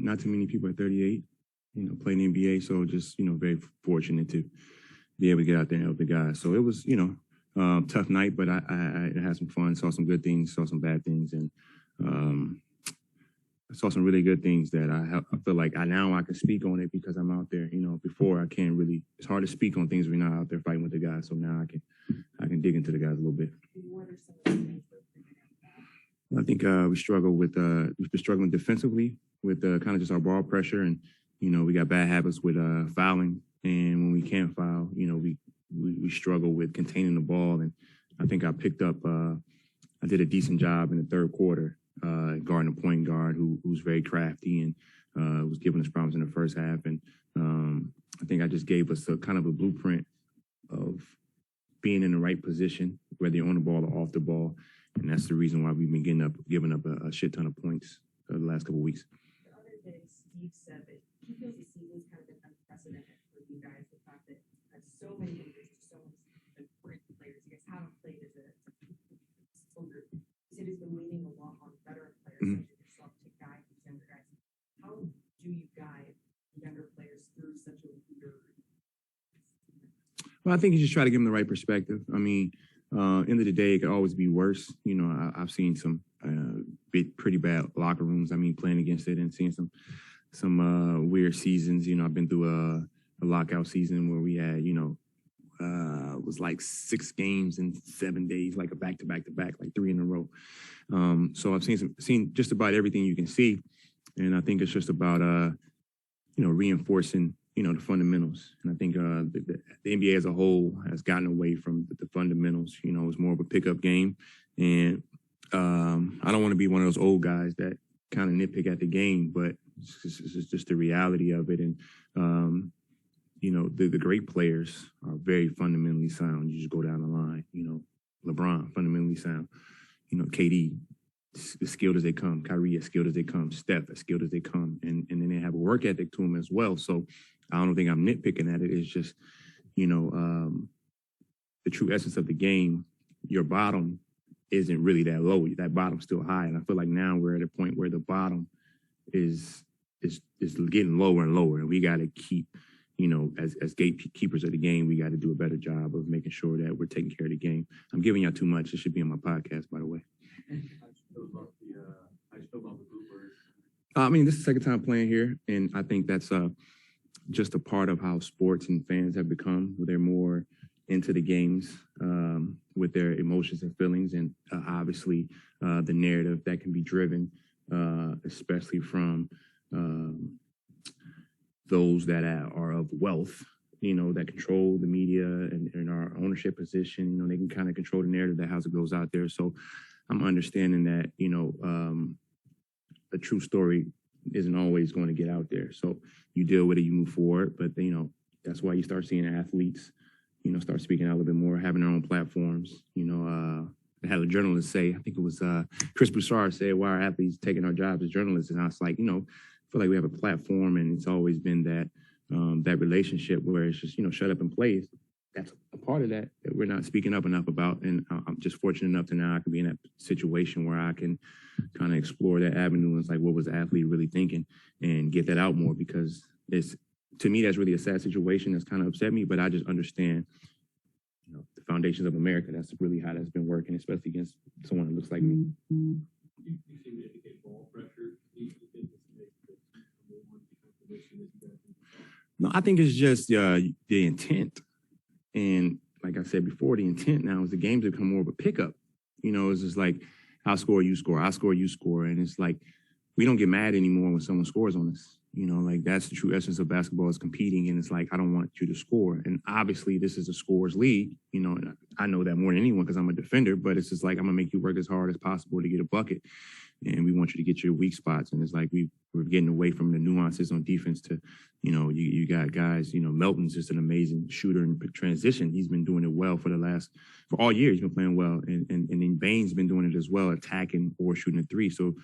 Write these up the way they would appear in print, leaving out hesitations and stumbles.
not too many people at 38, playing the NBA. So just, very fortunate to be able to get out there and help the guys. So it was, tough night, but I had some fun, saw some good things, saw some bad things, and I saw some really good things that I feel like now I can speak on it because I'm out there. Before I can't really. It's hard to speak on things when you're not out there fighting with the guys. So now I can dig into the guys a little bit. I think we've been struggling defensively with kind of just our ball pressure, and we got bad habits with fouling, and when we can't foul, we struggle with containing the ball, and I think I picked up. I did a decent job in the third quarter. Guarding a point guard who's very crafty and was giving us problems in the first half. And I think I just gave us a kind of a blueprint of being in the right position, whether you're on the ball or off the ball. And that's the reason why we've been giving up a shit ton of points the last couple of weeks. The other day, Steve said that he feels the season's kind of been unprecedented for you guys. The fact that so many injuries to so many great players. You guys haven't played as a soldier. He said he's been leaning a lot on veteran players such as yourself to guide these younger guys. How do you guide younger players through such a weird? Well, I think you just try to give them the right perspective. I mean, end of the day, it could always be worse. I've seen some pretty bad locker rooms. I mean, playing against it and seeing some weird seasons. I've been through a lockout season where we had, it was like 6 games in 7 days, like a back-to-back, like 3 in a row. So I've seen just about everything you can see, and I think it's just about reinforcing the fundamentals. And I think the NBA as a whole has gotten away from the fundamentals. It's more of a pickup game, and I don't want to be one of those old guys that kind of nitpick at the game, but it's just the reality of it. And the great players are very fundamentally sound. You just go down the line. LeBron, fundamentally sound. KD, as skilled as they come. Kyrie, as skilled as they come. Steph, as skilled as they come. And then they have a work ethic to them as well. So I don't think I'm nitpicking at it. It's just, the true essence of the game. Your bottom isn't really that low. That bottom's still high. And I feel like now we're at a point where the bottom is getting lower and lower. And we got to keep, as gatekeepers of the game, we got to do a better job of making sure that we're taking care of the game. I'm giving y'all too much. It should be on my podcast, by the way. I mean, this is the second time playing here, and I think that's just a part of how sports and fans have become. They're more into the games with their emotions and feelings, and obviously the narrative that can be driven, especially from those that are of wealth, that control the media and our ownership position. They can kind of control the narrative that how it goes out there. So I'm understanding that, a true story isn't always going to get out there. So you deal with it, you move forward. But, that's why you start seeing athletes, start speaking out a little bit more, having their own platforms. I had a journalist say, I think it was Chris Broussard said, why are athletes taking our jobs as journalists? And I was like, I feel like we have a platform, and it's always been that that relationship where it's just, shut up and play. That's a part of that we're not speaking up enough about. And I'm just fortunate enough to now I can be in that situation where I can kind of explore that avenue. And it's like, what was the athlete really thinking, and get that out more, because to me, that's really a sad situation that's kind of upset me, but I just understand, the foundations of America. That's really how that's been working, especially against someone that looks like me. You significant ball pressure. No, I think it's just the intent. And like I said before, the intent now is the games become more of a pickup. It's just like, I'll score, you score, I score, you score. And it's like, we don't get mad anymore when someone scores on us. Like that's the true essence of basketball, is competing. And it's like, I don't want you to score. And obviously this is a scorers league, and I know that more than anyone because I'm a defender, but it's just like, I'm gonna make you work as hard as possible to get a bucket. And we want you to get your weak spots. And it's like, we're getting away from the nuances on defense to, you got guys, Melton's just an amazing shooter in transition. He's been doing it well for all year. He's been playing well. And then Bane's been doing it as well, attacking or shooting a three. So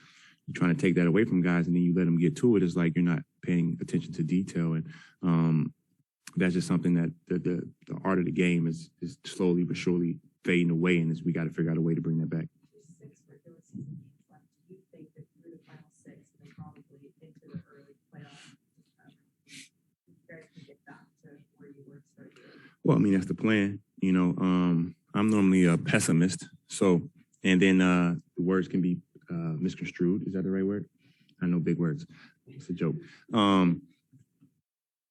you're trying to take that away from guys, and then you let them get to it. It's like you're not paying attention to detail. And that's just something that the art of the game is slowly but surely fading away. And we got to figure out a way to bring that back. 6 regular season games left. Do you think that through the final 6 and probably into the early Well, I mean, that's the plan. You know, I'm normally a pessimist. So, and then the words can be misconstrued. Is that the right word? I know big words. It's a joke.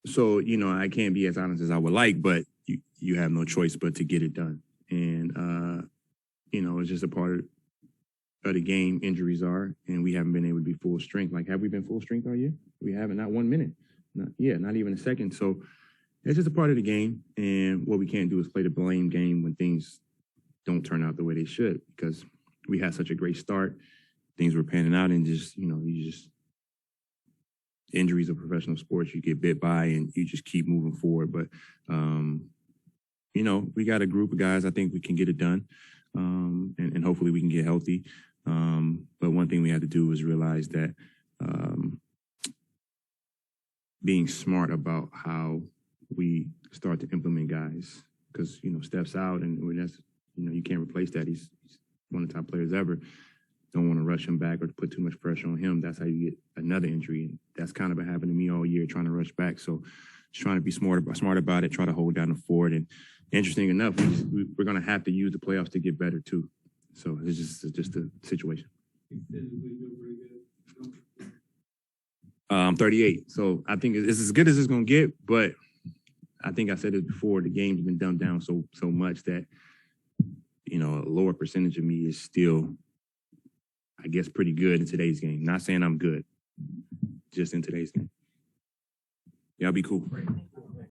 So, you know, I can't be as honest as I would like, but you have no choice but to get it done. And, you know, it's just a part of the game. Injuries are, and we haven't been able to be full strength. Like, have we been full strength all year? We haven't, not 1 minute. Not even a second. So it's just a part of the game. And what we can't do is play the blame game when things don't turn out the way they should, because we had such a great start. Things were panning out, and just, you know, injuries of professional sports, you get bit by and you just keep moving forward. But, you know, we got a group of guys. I think we can get it done. And hopefully we can get healthy. But one thing we had to do is realize that being smart about how we start to implement guys, because, you know, Steph's out, and that's, you know, you can't replace that. He's one of the top players ever. Don't want to rush him back or put too much pressure on him. That's how you get another injury. And that's kind of been happening to me all year, trying to rush back. So just trying to be smart about it, try to hold down the fort. And interesting enough, we're going to have to use the playoffs to get better too. So it's just a situation. I'm 38. So I think it's as good as it's going to get. But I think I said it before, the game's been dumbed down so much that, you know, a lower percentage of me is still, I guess, pretty good in today's game. Not saying I'm good, just in today's game. Y'all be cool.